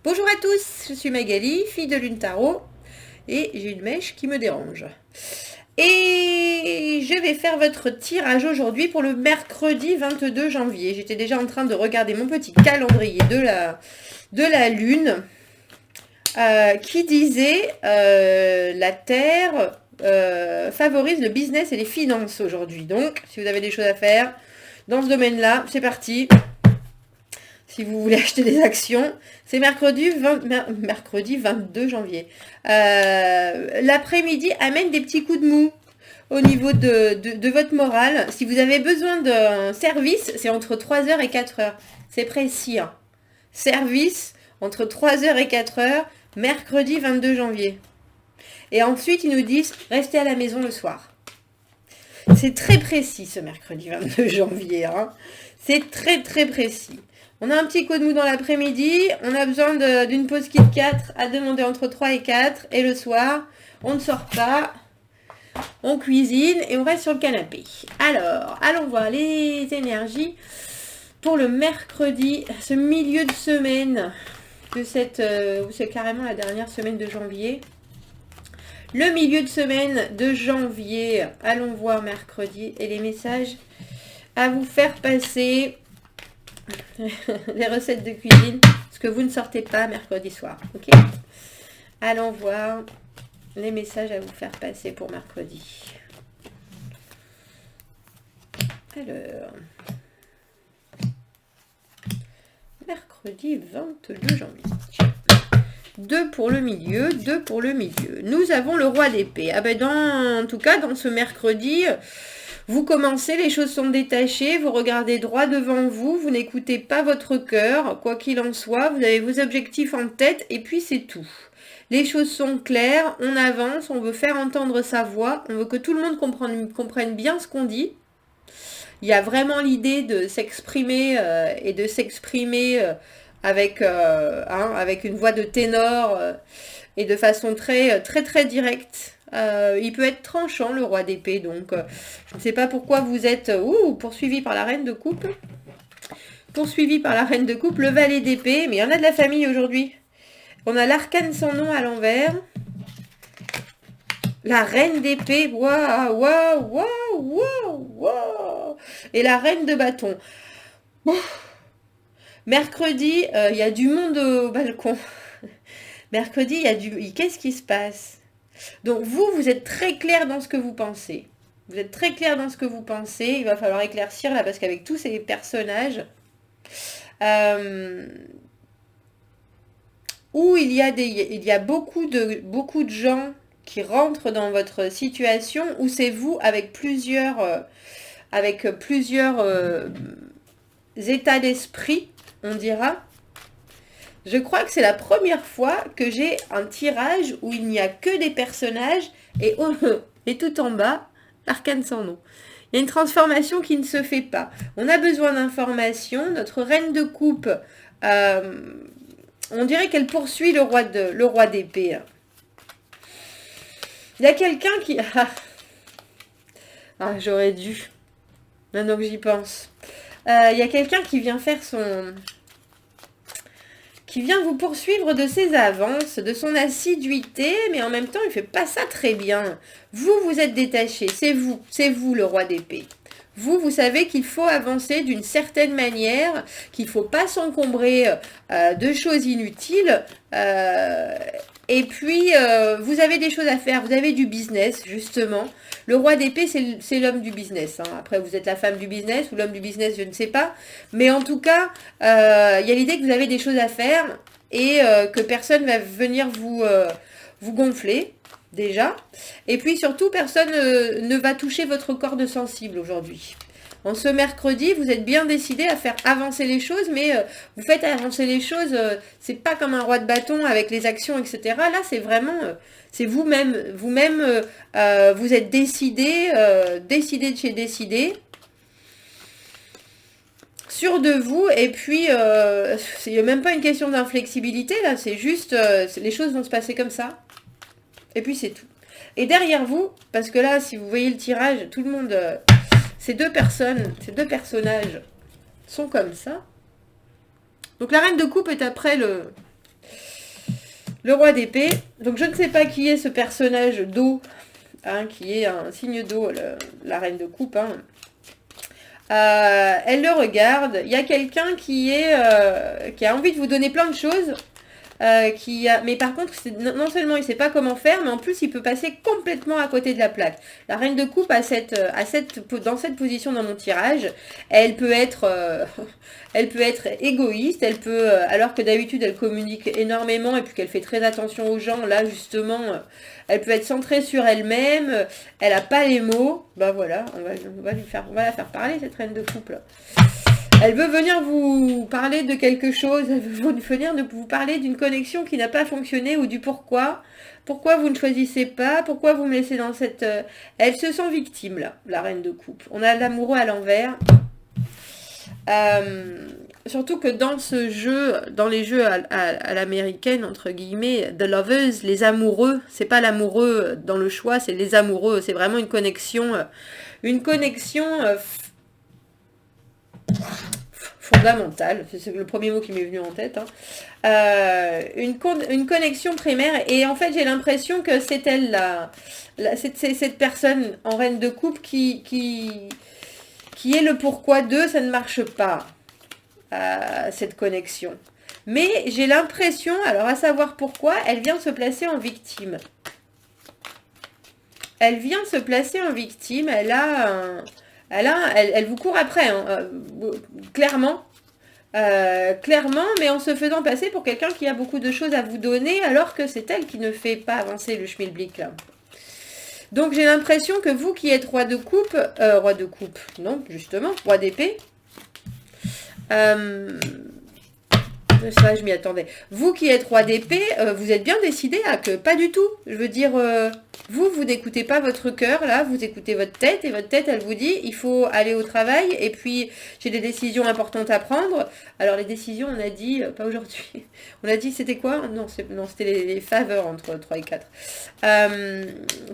Bonjour à tous, je suis Magali, fille de Lune Tarot, et j'ai une mèche qui me dérange. Et je vais faire votre tirage aujourd'hui pour le mercredi 22 janvier. J'étais déjà en train de regarder mon petit calendrier de la Lune qui disait la Terre favorise le business et les finances aujourd'hui. Donc, si vous avez des choses à faire dans ce domaine-là, c'est parti. Si vous voulez acheter des actions, c'est mercredi 22 janvier. L'après-midi amène des petits coups de mou au niveau de votre morale. Si vous avez besoin d'un service, c'est entre 3h et 4h. C'est précis. Hein. Service entre 3h et 4h, mercredi 22 janvier. Et ensuite, ils nous disent, restez à la maison le soir. C'est très précis ce mercredi 22 janvier. Hein. C'est très très précis. On a un petit coup de mou dans l'après-midi, on a besoin d'une pause Kit 4 à demander entre 3 et 4, et le soir, on ne sort pas, on cuisine et on reste sur le canapé. Alors, allons voir les énergies pour le mercredi, ce milieu de semaine, de c'est carrément la dernière semaine de janvier. Le milieu de semaine de janvier, allons voir mercredi, et les messages à vous faire passer... les recettes de cuisine, ce que vous ne sortez pas mercredi soir, ok? Allons voir les messages à vous faire passer pour mercredi. Alors, mercredi 22 janvier. 2 pour le milieu, 2 pour le milieu. Nous avons le roi d'épée. Ah ben en tout cas, dans ce mercredi... Vous commencez, les choses sont détachées, vous regardez droit devant vous, vous n'écoutez pas votre cœur, quoi qu'il en soit, vous avez vos objectifs en tête et puis c'est tout. Les choses sont claires, on avance, on veut faire entendre sa voix, on veut que tout le monde comprenne bien ce qu'on dit. Il y a vraiment l'idée de s'exprimer et de s'exprimer avec une voix de ténor et de façon très directe. Il peut être tranchant, le roi d'épée, donc je ne sais pas pourquoi vous êtes poursuivi par la reine de coupe. Poursuivi par la reine de coupe, le valet d'épée, mais il y en a de la famille aujourd'hui. On a l'arcane sans nom à l'envers. La reine d'épée, waouh, waouh, waouh, waouh, waouh. Et la reine de bâton. Mercredi, il y a du monde au balcon. Mercredi, il y a du... Qu'est-ce qui se passe ? Donc vous êtes très clair dans ce que vous pensez. Vous êtes très clair dans ce que vous pensez. Il va falloir éclaircir là parce qu'avec tous ces personnages, où il y a beaucoup de gens qui rentrent dans votre situation, où c'est vous avec plusieurs états d'esprit, on dira. Je crois que c'est la première fois que j'ai un tirage où il n'y a que des personnages et tout en bas, l'arcane sans nom. Il y a une transformation qui ne se fait pas. On a besoin d'informations. Notre reine de coupe, on dirait qu'elle poursuit le roi d'épée. Il y a quelqu'un qui... Ah, j'aurais dû. Maintenant que j'y pense. Il y a quelqu'un qui vient faire qui vient vous poursuivre de ses avances, de son assiduité, mais en même temps, il ne fait pas ça très bien. Vous êtes détaché, c'est vous le roi d'épée. Vous savez qu'il faut avancer d'une certaine manière, qu'il ne faut pas s'encombrer de choses inutiles. Et puis, vous avez des choses à faire, vous avez du business, justement. Le roi d'épée, c'est l'homme du business. Hein. Après, vous êtes la femme du business ou l'homme du business, je ne sais pas. Mais en tout cas, il y a l'idée que vous avez des choses à faire et que personne va venir vous gonfler, déjà. Et puis, surtout, personne ne va toucher votre corde sensible aujourd'hui. En ce mercredi, vous êtes bien décidé à faire avancer les choses, mais vous faites avancer les choses, c'est pas comme un roi de bâton avec les actions, etc. Là, c'est vraiment, c'est vous-même. Vous-même, vous êtes décidé de chez décidé, sûr de vous, et puis, c'est même pas une question d'inflexibilité, là, c'est juste, les choses vont se passer comme ça, et puis c'est tout. Et derrière vous, parce que là, si vous voyez le tirage, tout le monde... Ces deux personnages sont comme ça. Donc la reine de coupe est après Le roi d'épée. Donc je ne sais pas qui est ce personnage d'eau, hein, qui est un signe d'eau, la reine de coupe. Hein. Elle le regarde. Il y a quelqu'un qui a envie de vous donner plein de choses. Mais par contre, non seulement il ne sait pas comment faire, mais en plus il peut passer complètement à côté de la plaque. La reine de coupe dans cette position dans mon tirage, elle peut être égoïste, alors que d'habitude elle communique énormément et puis qu'elle fait très attention aux gens, là justement, elle peut être centrée sur elle-même, elle n'a pas les mots. Bah voilà, on va la faire parler, cette reine de coupe là. Elle veut venir vous parler de quelque chose, elle veut venir vous parler d'une connexion qui n'a pas fonctionné ou du pourquoi. Pourquoi vous ne choisissez pas, pourquoi vous me laissez dans cette... Elle se sent victime, là, la reine de coupe. On a l'amoureux à l'envers. Surtout que dans ce jeu, dans les jeux à l'américaine, entre guillemets, The Lovers, les amoureux, c'est pas l'amoureux dans le choix, c'est les amoureux. C'est vraiment une connexion fondamentale, c'est le premier mot qui m'est venu en tête, hein. Une connexion primaire, et en fait j'ai l'impression que c'est elle, cette personne en reine de coupe qui est le pourquoi d'eux, ça ne marche pas, cette connexion. Mais j'ai l'impression, alors à savoir pourquoi, elle vient se placer en victime. Elle vient se placer en victime, elle vous court après, hein, clairement, mais en se faisant passer pour quelqu'un qui a beaucoup de choses à vous donner, alors que c'est elle qui ne fait pas avancer le schmilblick, là. Donc j'ai l'impression que vous qui êtes roi de coupe, non, justement, roi d'épée, ça je m'y attendais. Vous qui êtes roi d'épée, vous êtes bien décidé à que pas du tout. Je veux dire, vous n'écoutez pas votre cœur, là, vous écoutez votre tête, et votre tête, elle vous dit, il faut aller au travail, et puis j'ai des décisions importantes à prendre. Alors les décisions, on a dit, pas aujourd'hui, on a dit, c'était quoi? Non, c'était les faveurs entre 3 et 4.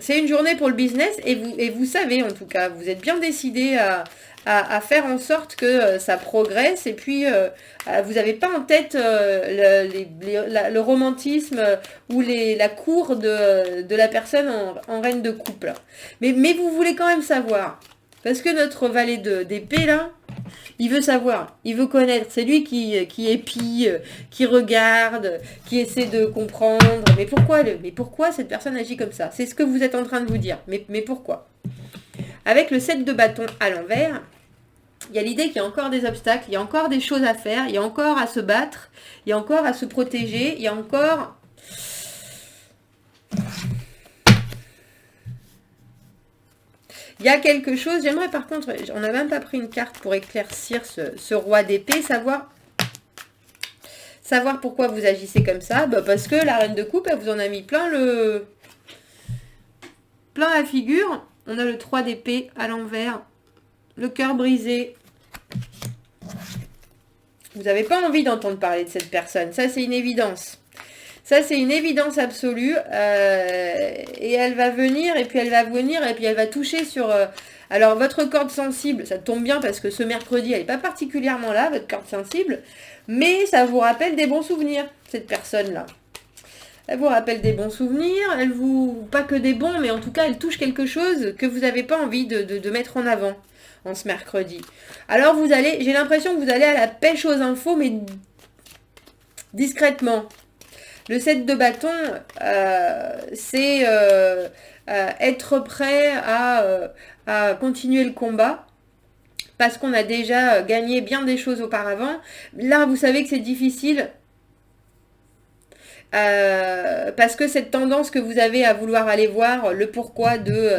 C'est une journée pour le business, et vous savez, en tout cas, vous êtes bien décidé à faire en sorte que ça progresse, et puis vous n'avez pas en tête le romantisme ou la cour de la personne en reine de coupe, là. Mais vous voulez quand même savoir, parce que notre valet d'épée, là, il veut savoir, il veut connaître, c'est lui qui épie, qui regarde, qui essaie de comprendre, mais pourquoi cette personne agit comme ça? C'est ce que vous êtes en train de vous dire, mais pourquoi? Avec le 7 de bâton à l'envers, il y a l'idée qu'il y a encore des obstacles, il y a encore des choses à faire, il y a encore à se battre, il y a encore à se protéger, il y a encore... Il y a quelque chose, j'aimerais par contre, on n'a même pas pris une carte pour éclaircir ce roi d'épée, savoir pourquoi vous agissez comme ça, bah parce que la reine de coupe, elle vous en a mis plein la figure. On a le 3 d'épée à l'envers, le cœur brisé. Vous n'avez pas envie d'entendre parler de cette personne, ça c'est une évidence. Ça c'est une évidence absolue, et elle va venir, et puis elle va toucher sur... alors votre corde sensible, ça tombe bien parce que ce mercredi, elle n'est pas particulièrement là, votre corde sensible, mais ça vous rappelle des bons souvenirs, cette personne-là. Elle vous rappelle des bons souvenirs, pas que des bons, mais en tout cas, elle touche quelque chose que vous n'avez pas envie de mettre en avant en ce mercredi. Alors j'ai l'impression que vous allez à la pêche aux infos, mais discrètement. Le 7 de bâton, c'est être prêt à continuer le combat, parce qu'on a déjà gagné bien des choses auparavant. Là, vous savez que c'est difficile, parce que cette tendance que vous avez à vouloir aller voir le pourquoi de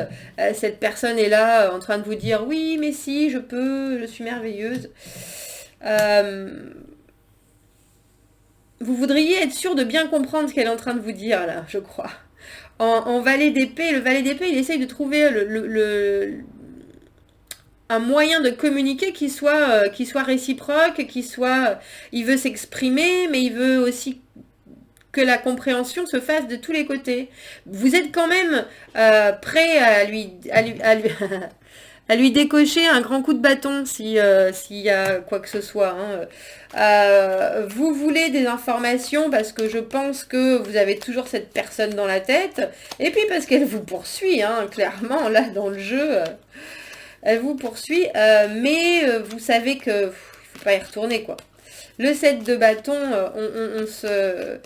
cette personne est là en train de vous dire oui mais si je peux, je suis merveilleuse, vous voudriez être sûr de bien comprendre ce qu'elle est en train de vous dire là, je crois. En valet d'épée, le valet d'épée il essaye de trouver un moyen de communiquer qui soit réciproque, il veut s'exprimer, mais il veut aussi que la compréhension se fasse de tous les côtés. Vous êtes quand même prêt à lui décocher un grand coup de bâton si, s'il y a quoi que ce soit. Hein. Vous voulez des informations parce que je pense que vous avez toujours cette personne dans la tête. Et puis parce qu'elle vous poursuit, hein, clairement, là, dans le jeu. Elle vous poursuit. Mais vous savez que il faut pas y retourner, quoi. Le 7 de bâton, on se...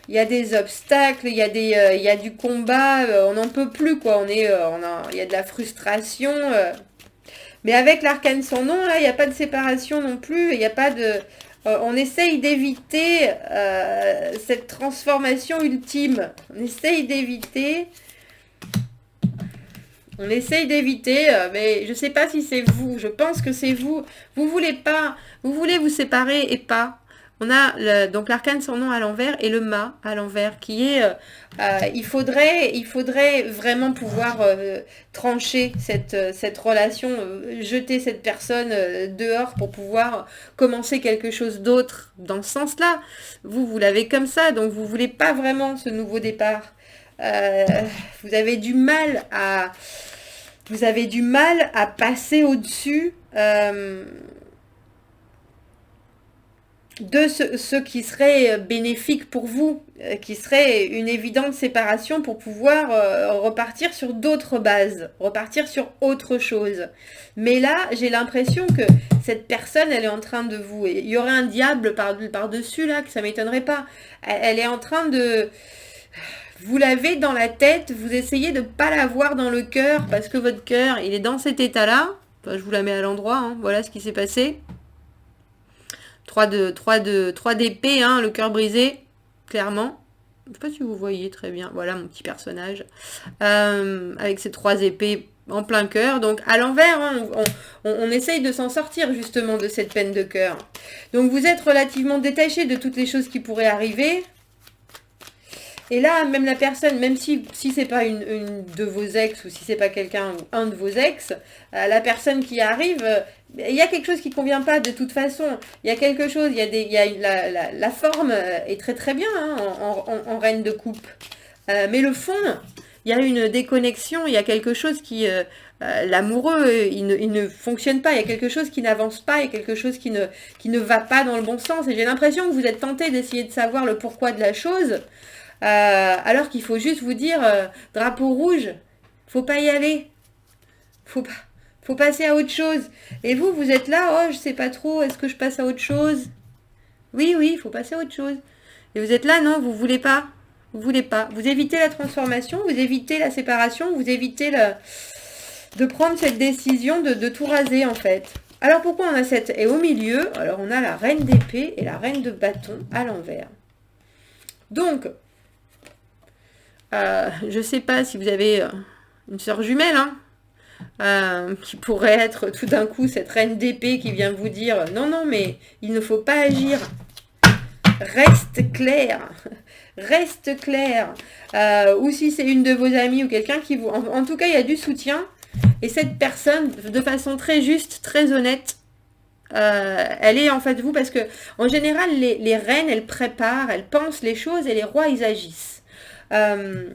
Il y a des obstacles, il y a du combat, on n'en peut plus, quoi. Il y a de la frustration. Mais avec l'arcane sans nom, là, il n'y a pas de séparation non plus. Il n'y a pas de... on essaye d'éviter cette transformation ultime. On essaye d'éviter... On essaye d'éviter, mais je ne sais pas si c'est vous. Je pense que c'est vous. Vous voulez pas... Vous voulez vous séparer et pas. On a donc l'arcane sans nom à l'envers et le mât à l'envers qui est... il faudrait vraiment pouvoir trancher cette relation, jeter cette personne dehors pour pouvoir commencer quelque chose d'autre dans ce sens-là. Vous l'avez comme ça, donc vous voulez pas vraiment ce nouveau départ. Vous avez du mal à... Vous avez du mal à passer au-dessus... de ce qui serait bénéfique pour vous, qui serait une évidente séparation pour pouvoir repartir sur d'autres bases, repartir sur autre chose. Mais là, j'ai l'impression que cette personne, elle est en train de vous... Il y aurait un diable par-dessus, là, que ça m'étonnerait pas. Elle est en train de... Vous l'avez dans la tête, vous essayez de ne pas l'avoir dans le cœur, parce que votre cœur, il est dans cet état-là. Enfin, je vous la mets à l'endroit, hein. Voilà ce qui s'est passé. 3 d'épée, hein, le cœur brisé, clairement. Je ne sais pas si vous voyez très bien. Voilà mon petit personnage. Avec ces 3 épées en plein cœur. Donc à l'envers, hein, on essaye de s'en sortir justement de cette peine de cœur. Donc vous êtes relativement détaché de toutes les choses qui pourraient arriver. Et là, même la personne, même si c'est pas une de vos ex ou si c'est pas quelqu'un ou un de vos ex, la personne qui arrive, il y a quelque chose qui convient pas de toute façon. Il y a quelque chose, la forme est très très bien, hein, en reine de coupe. Mais le fond, il y a une déconnexion, il y a quelque chose qui... l'amoureux, il ne fonctionne pas, il y a quelque chose qui n'avance pas, il y a quelque chose qui ne va pas dans le bon sens. Et j'ai l'impression que vous êtes tenté d'essayer de savoir le pourquoi de la chose. Alors qu'il faut juste vous dire drapeau rouge, faut pas y aller, faut passer à autre chose. Et vous êtes là, oh je sais pas trop, est-ce que je passe à autre chose? Oui, il faut passer à autre chose. Et vous êtes là, non, vous voulez pas, vous évitez la transformation, vous évitez la séparation, vous évitez de prendre cette décision de tout raser en fait. Alors pourquoi on a cette... Et au milieu, alors on a la reine d'épée et la reine de bâton à l'envers. Donc... je ne sais pas si vous avez une sœur jumelle, hein, qui pourrait être tout d'un coup cette reine d'épée qui vient vous dire « Non, mais il ne faut pas agir. Reste clair. Reste clair. » Ou si c'est une de vos amies ou quelqu'un qui vous... En tout cas, il y a du soutien. Et cette personne, de façon très juste, très honnête, elle est en fait vous parce que en général, les reines, elles préparent, elles pensent les choses et les rois, ils agissent.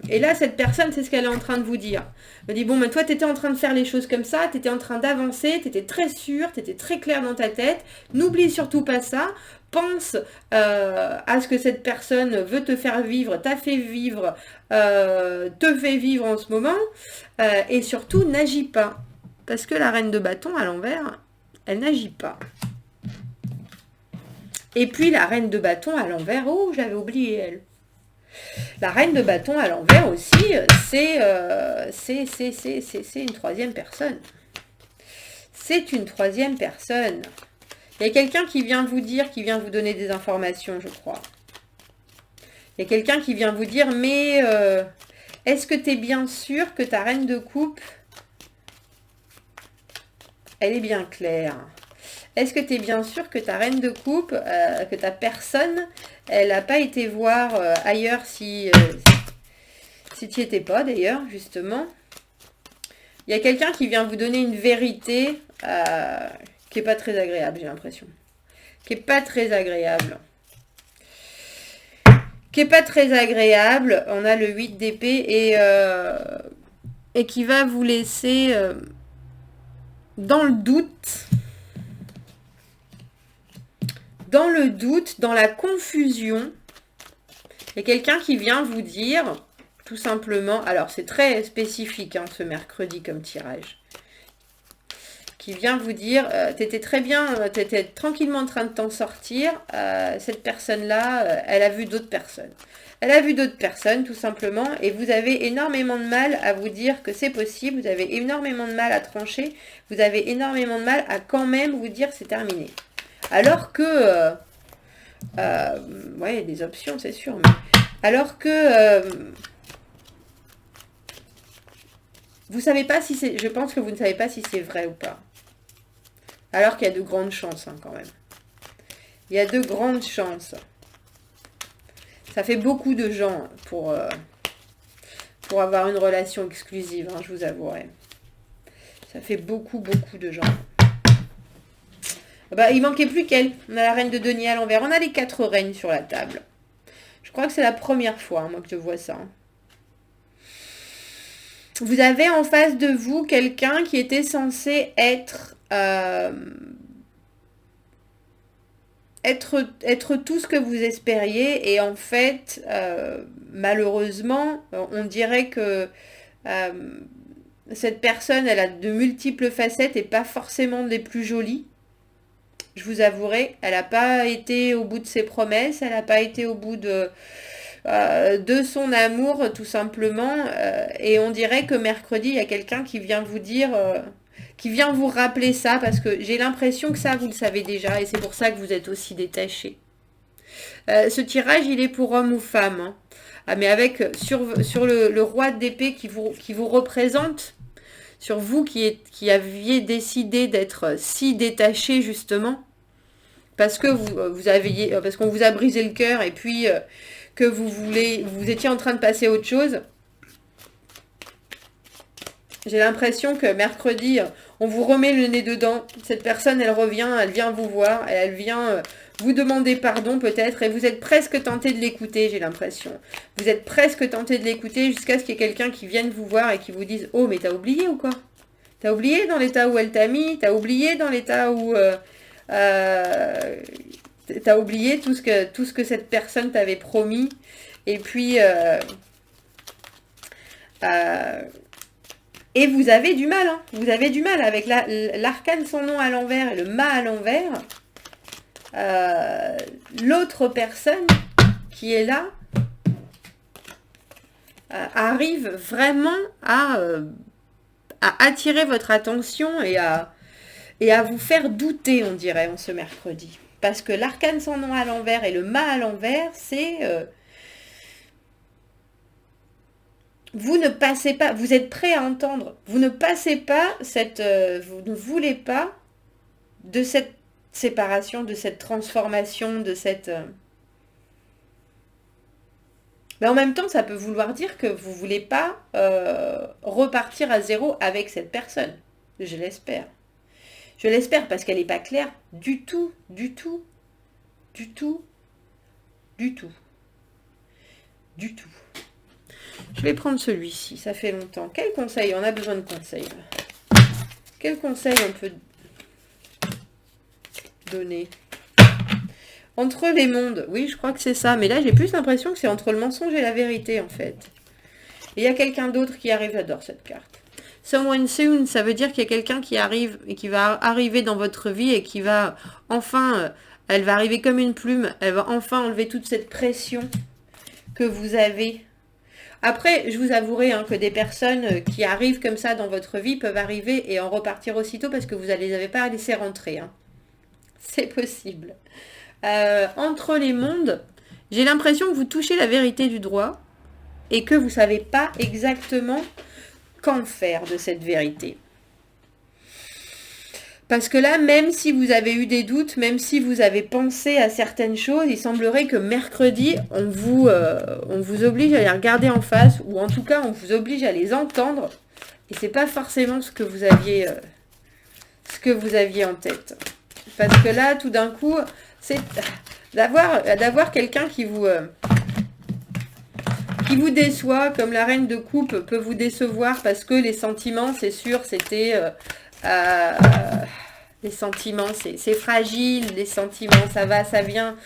Et là, cette personne, c'est ce qu'elle est en train de vous dire. Elle dit, bon, mais toi, tu étais en train de faire les choses comme ça, tu étais en train d'avancer, tu étais très sûr, tu étais très clair dans ta tête. N'oublie surtout pas ça. Pense à ce que cette personne veut te faire vivre, t'a fait vivre, te fait vivre en ce moment. Et surtout, n'agis pas. Parce que la reine de bâton, à l'envers, elle n'agit pas. Et puis, la reine de bâton, à l'envers, oh, j'avais oublié elle. La reine de bâton à l'envers aussi, c'est une troisième personne. C'est une troisième personne. Il y a quelqu'un qui vient vous dire, qui vient vous donner des informations, je crois. Il y a quelqu'un qui vient vous dire, mais est-ce que tu es bien sûr que ta reine de coupe, elle est bien claire? Est-ce que tu es bien sûr que ta reine de coupe, que ta personne, elle n'a pas été voir ailleurs si tu n'y étais pas d'ailleurs, justement? Il y a quelqu'un qui vient vous donner une vérité qui n'est pas très agréable, j'ai l'impression. Qui n'est pas très agréable. Qui n'est pas très agréable. On a le 8 d'épée et qui va vous laisser... dans le doute, dans la confusion, il y a quelqu'un qui vient vous dire, tout simplement, alors c'est très spécifique hein, ce mercredi comme tirage, qui vient vous dire, t'étais très bien, t'étais tranquillement en train de t'en sortir, cette personne-là, elle a vu d'autres personnes. Elle a vu d'autres personnes, tout simplement, et vous avez énormément de mal à vous dire que c'est possible, vous avez énormément de mal à trancher, vous avez énormément de mal à quand même vous dire c'est terminé. Alors que, ouais, des options, c'est sûr, mais alors que, vous savez pas si c'est, je pense que vous ne savez pas si c'est vrai ou pas. Alors qu'il y a de grandes chances, hein, quand même. Il y a de grandes chances. Ça fait beaucoup de gens pour avoir une relation exclusive, hein, je vous avouerai. Ça fait beaucoup, beaucoup de gens. Bah, il manquait plus qu'elle. On a la reine de denier à l'envers. On a les 4 reines sur la table. Je crois que c'est la première fois, hein, moi, que je vois ça. Vous avez en face de vous quelqu'un qui était censé être tout ce que vous espériez, et en fait, malheureusement, on dirait que cette personne, elle a de multiples facettes et pas forcément des plus jolies. Je vous avouerai, elle n'a pas été au bout de ses promesses, elle n'a pas été au bout de son amour, tout simplement. Et on dirait que mercredi, il y a quelqu'un qui vient vous dire, qui vient vous rappeler ça, parce que j'ai l'impression que ça, vous le savez déjà, et c'est pour ça que vous êtes aussi détaché. Ce tirage, il est pour homme ou femme. Hein. Ah, mais avec, sur le roi d'épée qui vous représente, sur vous qui aviez décidé d'être si détaché, justement, parce que parce qu'on vous a brisé le cœur, et puis que vous étiez en train de passer à autre chose. J'ai l'impression que mercredi, on vous remet le nez dedans. Cette personne, elle revient, elle vient vous voir, elle vient vous demander pardon peut-être, et vous êtes presque tenté de l'écouter, j'ai l'impression. Vous êtes presque tenté de l'écouter jusqu'à ce qu'il y ait quelqu'un qui vienne vous voir et qui vous dise « Oh, mais t'as oublié ou quoi ? T'as oublié dans l'état où elle t'a mis ? T'as oublié dans l'état où... t'as oublié tout ce que cette personne t'avait promis. » Et puis... et vous avez du mal, hein. Vous avez du mal avec l'arcane sans nom à l'envers et le mât à l'envers. L'autre personne qui est là arrive vraiment à attirer votre attention et à vous faire douter, on dirait, en ce mercredi. Parce que l'arcane sans nom à l'envers et le mât à l'envers, c'est... vous ne passez pas, vous êtes prêt à entendre, vous ne passez pas vous ne voulez pas de cette séparation, de cette transformation, de cette... Mais en même temps, ça peut vouloir dire que vous ne voulez pas repartir à zéro avec cette personne. Je l'espère. Je l'espère parce qu'elle n'est pas claire du tout, du tout, du tout, du tout, du tout. Je vais prendre celui-ci, ça fait longtemps. Quel conseil? On a besoin de conseils. Quel conseil on peut donner? Entre les mondes. Oui, je crois que c'est ça. Mais là, j'ai plus l'impression que c'est entre le mensonge et la vérité, en fait. Et il y a quelqu'un d'autre qui arrive. J'adore cette carte. Someone soon, ça veut dire qu'il y a quelqu'un qui arrive et qui va arriver dans votre vie et qui va enfin... elle va arriver comme une plume. Elle va enfin enlever toute cette pression que vous avez. Après, je vous avouerai que des personnes qui arrivent comme ça dans votre vie peuvent arriver et en repartir aussitôt parce que vous ne les avez pas laissés rentrer. Hein. C'est possible. Entre les mondes, j'ai l'impression que vous touchez la vérité du droit et que vous ne savez pas exactement qu'en faire de cette vérité. Parce que là, même si vous avez eu des doutes, même si vous avez pensé à certaines choses, il semblerait que mercredi, on vous oblige à les regarder en face, ou en tout cas, on vous oblige à les entendre. Et c'est pas forcément ce que vous aviez en tête. Parce que là, tout d'un coup, c'est d'avoir quelqu'un qui vous déçoit, comme la reine de coupe peut vous décevoir, parce que les sentiments, c'est sûr, c'était Euh, les sentiments, c'est fragile, les sentiments, ça va, ça vient.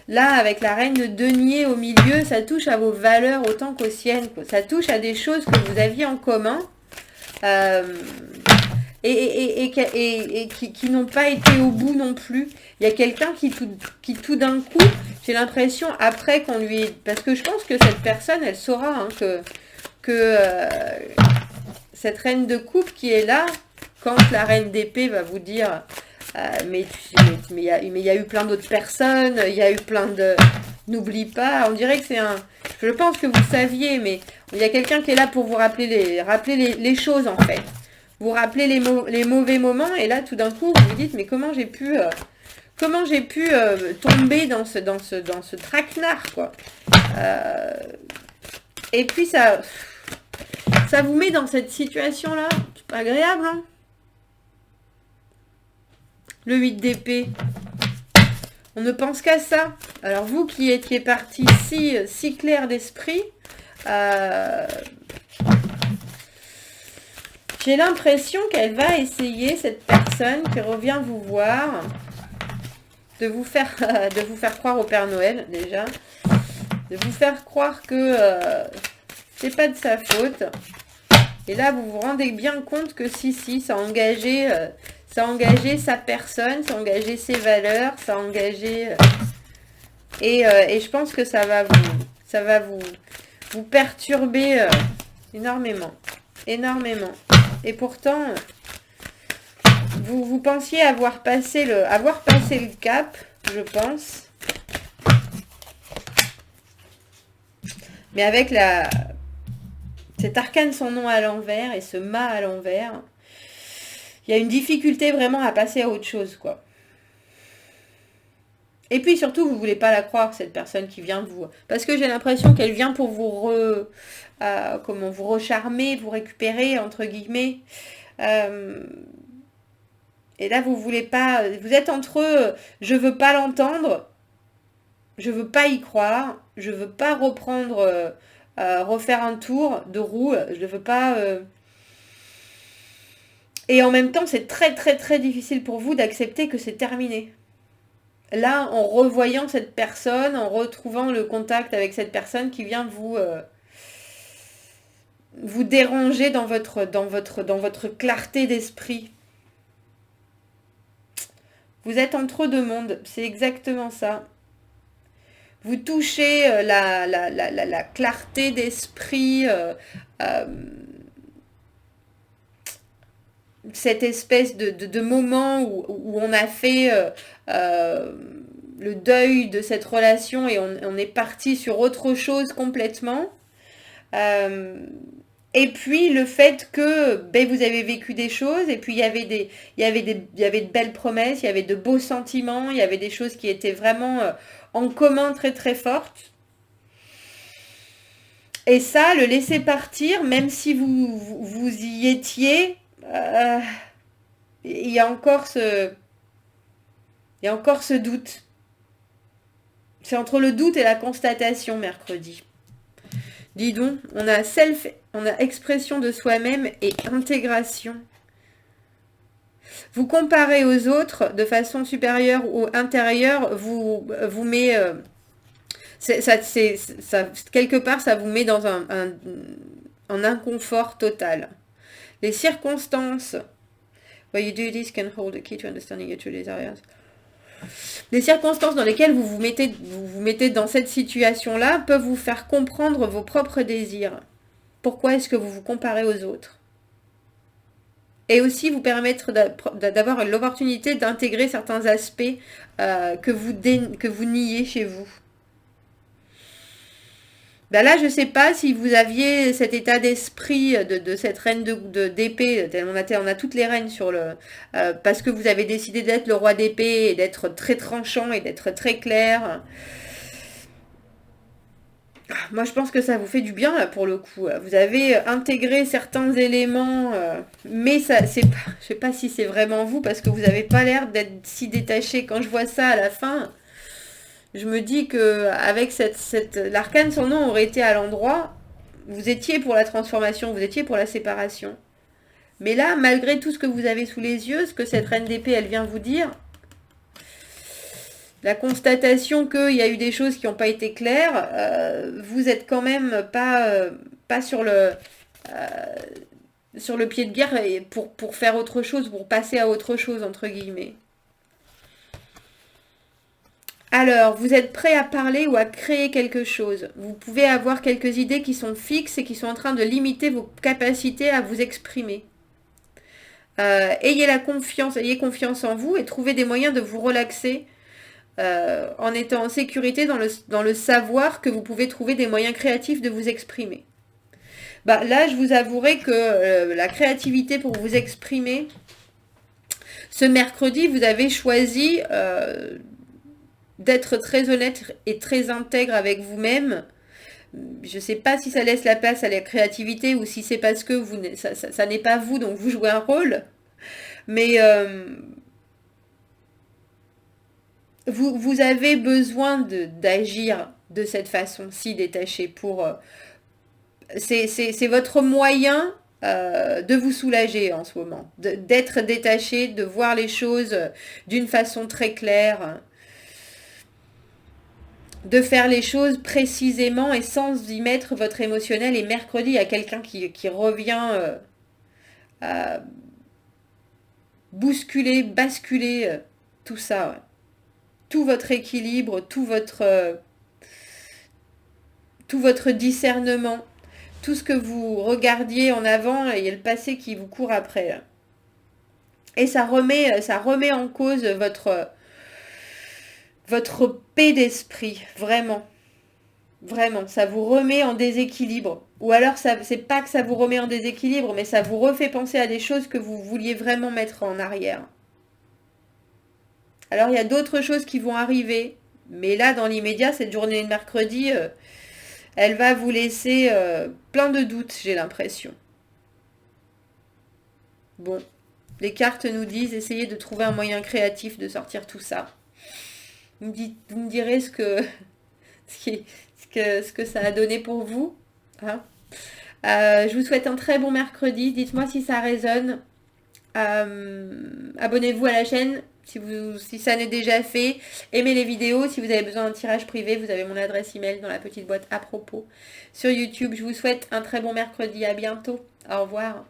Là, avec la reine de denier au milieu, ça touche à vos valeurs autant qu'aux siennes. Ça touche à des choses que vous aviez en commun. Euh, et qui n'ont pas été au bout non plus. Il y a quelqu'un qui tout d'un coup, j'ai l'impression, après qu'on lui... Parce que je pense que cette personne, elle saura hein, que cette reine de coupe qui est là, quand la reine d'épée va vous dire mais il y a eu plein d'autres personnes, il y a eu plein de... N'oublie pas, on dirait que c'est un... Je pense que vous saviez, mais il y a quelqu'un qui est là pour vous rappeler les choses en fait. Vous rappelez les mauvais moments et là tout d'un coup vous vous dites mais comment j'ai pu tomber dans ce traquenard quoi. Et puis ça vous met dans cette situation là, c'est pas agréable hein. Le 8 d'épée. On ne pense qu'à ça. Alors vous qui étiez parti si clair d'esprit, j'ai l'impression qu'elle va essayer, cette personne qui revient vous voir, de vous faire croire au Père Noël déjà, de vous faire croire que c'est pas de sa faute. Et là vous vous rendez bien compte que si ça a engagé sa personne, ça a engagé ses valeurs, ça a engagé... Et je pense que ça va vous perturber énormément. Énormément. Et pourtant, vous pensiez avoir passé le cap, je pense. Mais avec cet arcane sans nom à l'envers et ce mât à l'envers, il y a une difficulté vraiment à passer à autre chose, quoi. Et puis surtout, vous voulez pas la croire, cette personne qui vient vous... Parce que j'ai l'impression qu'elle vient pour vous vous recharmer, vous récupérer, entre guillemets. Et là, vous voulez pas... Vous êtes entre je veux pas l'entendre, je veux pas y croire, je veux pas refaire un tour de roue, je ne veux pas... Et en même temps, c'est très très très difficile pour vous d'accepter que c'est terminé. Là, en revoyant cette personne, en retrouvant le contact avec cette personne qui vient vous déranger dans votre clarté d'esprit. Vous êtes entre deux mondes, c'est exactement ça. Vous touchez la clarté d'esprit, cette espèce de moment où on a fait le deuil de cette relation et on est parti sur autre chose complètement. Et puis le fait que vous avez vécu des choses et puis il y avait de belles promesses, il y avait de beaux sentiments, il y avait des choses qui étaient vraiment en commun très très fortes. Et ça, le laisser partir, même si vous y étiez, il y a encore ce doute. C'est entre le doute et la constatation mercredi. Dis donc, on a expression de soi-même et intégration. Vous comparez aux autres de façon supérieure ou intérieure, vous met... quelque part, ça vous met dans un inconfort total. Les circonstances... Why you do this can hold the key to understanding your true desires. Les circonstances dans lesquelles vous vous mettez dans cette situation-là peuvent vous faire comprendre vos propres désirs. Pourquoi est-ce que vous vous comparez aux autres? Et aussi vous permettre d'avoir l'opportunité d'intégrer certains aspects que vous niez chez vous. Ben là, je ne sais pas si vous aviez cet état d'esprit de cette reine d'épée. On a toutes les reines sur le... parce que vous avez décidé d'être le roi d'épée et d'être très tranchant et d'être très clair. Moi, je pense que ça vous fait du bien, là, pour le coup. Vous avez intégré certains éléments, mais ça, je ne sais pas si c'est vraiment vous, parce que vous n'avez pas l'air d'être si détaché. Quand je vois ça à la fin... Je me dis que avec l'arcane, son nom aurait été à l'endroit. Vous étiez pour la transformation, vous étiez pour la séparation. Mais là, malgré tout ce que vous avez sous les yeux, ce que cette reine d'épée, elle vient vous dire, la constatation qu'il y a eu des choses qui n'ont pas été claires, vous êtes quand même pas sur le pied de guerre pour faire autre chose, pour passer à autre chose, entre guillemets. Alors, vous êtes prêt à parler ou à créer quelque chose. Vous pouvez avoir quelques idées qui sont fixes et qui sont en train de limiter vos capacités à vous exprimer. Ayez confiance en vous et trouvez des moyens de vous relaxer en étant en sécurité dans le savoir que vous pouvez trouver des moyens créatifs de vous exprimer. Bah, là, je vous avouerai que la créativité pour vous exprimer, ce mercredi, vous avez choisi d'être très honnête et très intègre avec vous-même. Je ne sais pas si ça laisse la place à la créativité ou si c'est parce que ça n'est pas vous, donc vous jouez un rôle. Mais vous avez besoin d'agir de cette façon-ci détachée pour... c'est votre moyen de vous soulager en ce moment. D'être détaché, de voir les choses d'une façon très claire. De faire les choses précisément et sans y mettre votre émotionnel. Et mercredi, il y a quelqu'un qui revient à bousculer, basculer tout ça. Ouais. Tout votre équilibre, tout votre discernement, tout ce que vous regardiez en avant et le passé qui vous court après. Là. Et ça remet en cause votre paix d'esprit, vraiment. Vraiment, ça vous remet en déséquilibre. Ou alors, c'est pas que ça vous remet en déséquilibre, mais ça vous refait penser à des choses que vous vouliez vraiment mettre en arrière. Alors, il y a d'autres choses qui vont arriver. Mais là, dans l'immédiat, cette journée de mercredi, elle va vous laisser plein de doutes, j'ai l'impression. Bon, les cartes nous disent, essayez de trouver un moyen créatif de sortir tout ça. Vous me direz ce que ça a donné pour vous. Hein. Je vous souhaite un très bon mercredi. Dites-moi si ça résonne. Abonnez-vous à la chaîne si ça n'est déjà fait. Aimez les vidéos. Si vous avez besoin d'un tirage privé, vous avez mon adresse email dans la petite boîte à propos. Sur YouTube, je vous souhaite un très bon mercredi. À bientôt. Au revoir.